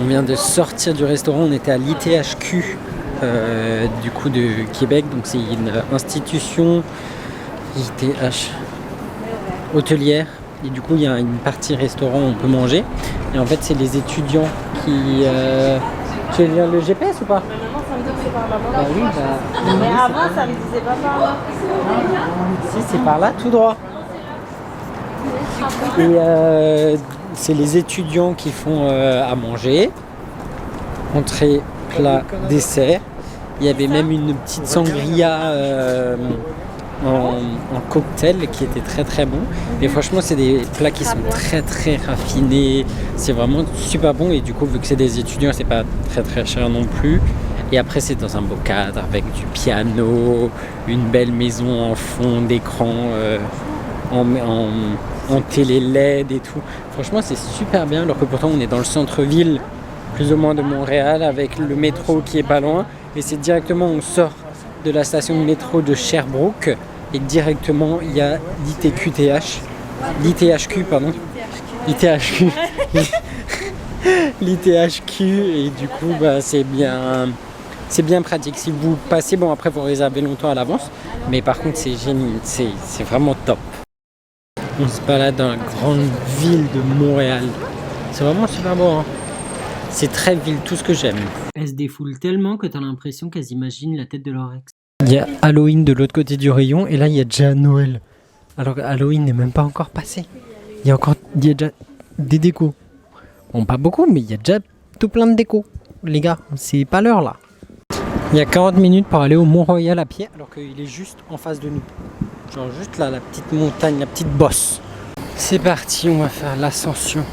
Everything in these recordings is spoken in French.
On vient de sortir du restaurant, on était à l'ITHQ du coup de Québec, donc c'est une institution ITH hôtelière et du coup il y a une partie restaurant où on peut manger et en fait c'est les étudiants qui... Tu veux lire le GPS ou pas? Maintenant ça me dit que c'est par là. Bah oui, bah... Mais avant ça me disait pas par là. Si, c'est par là, tout droit. Et c'est les étudiants qui font à manger, entrée, plat, dessert. Il y avait même une petite sangria en cocktail qui était très très bon. Et franchement, c'est des plats qui sont très très raffinés. C'est vraiment super bon. Et du coup, vu que c'est des étudiants, c'est pas très très cher non plus. Et après, c'est dans un beau cadre avec du piano, une belle maison en fond d'écran, en télé LED et tout. Franchement, c'est super bien. Alors que pourtant, on est dans le centre-ville, plus ou moins de Montréal, avec le métro qui est pas loin. Et c'est directement, on sort de la station de métro de Sherbrooke et directement, il y a l'ITHQ, pardon. ITHQ. L'ITHQ et du coup, bah, c'est bien pratique. Si vous passez, bon après vous réservez longtemps à l'avance, mais par contre c'est génial, c'est vraiment top. On se balade dans la grande ville de Montréal. C'est vraiment super beau, hein. C'est très ville, tout ce que j'aime. Elle se défoule tellement que t'as l'impression qu'elles imaginent la tête de leur ex. Il y a Halloween de l'autre côté du rayon et là il y a déjà Noël. Alors que Halloween n'est même pas encore passé. Il y a déjà des décos. Bon, pas beaucoup, mais il y a déjà tout plein de décos. Les gars, c'est pas l'heure là. Il y a 40 minutes pour aller au Mont-Royal à pied, alors qu'il est juste en face de nous. Genre juste là, la petite montagne, la petite bosse. C'est parti, on va faire l'ascension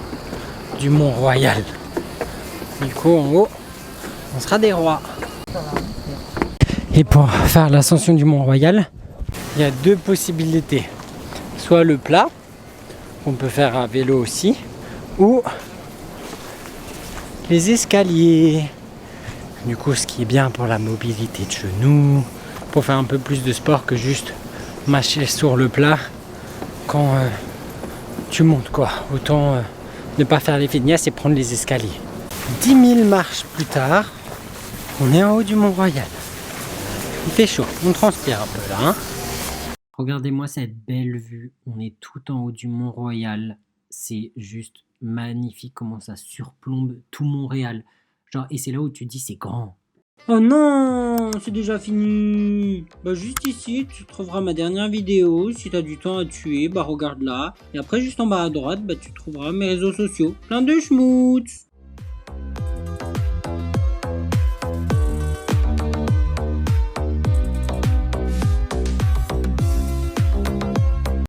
du Mont-Royal. Du coup, en haut, on sera des rois. Et pour faire l'ascension du Mont-Royal, il y a deux possibilités. Soit le plat, qu'on peut faire à vélo aussi, ou les escaliers. Du coup, ce qui est bien pour la mobilité de genoux, pour faire un peu plus de sport que juste mâcher sur le plat quand tu montes quoi. Autant ne pas faire les feignasses et prendre les escaliers. 10 000 marches plus tard, on est en haut du Mont-Royal. Il fait chaud, on transpire un peu là. Hein. Regardez-moi cette belle vue, on est tout en haut du Mont-Royal. C'est juste magnifique comment ça surplombe tout Montréal. Genre, et c'est là où tu dis c'est grand. Oh non, c'est déjà fini. Bah juste ici, tu trouveras ma dernière vidéo. Si t'as du temps à tuer, bah regarde là. Et après juste en bas à droite, bah tu trouveras mes réseaux sociaux. Plein de schmutz.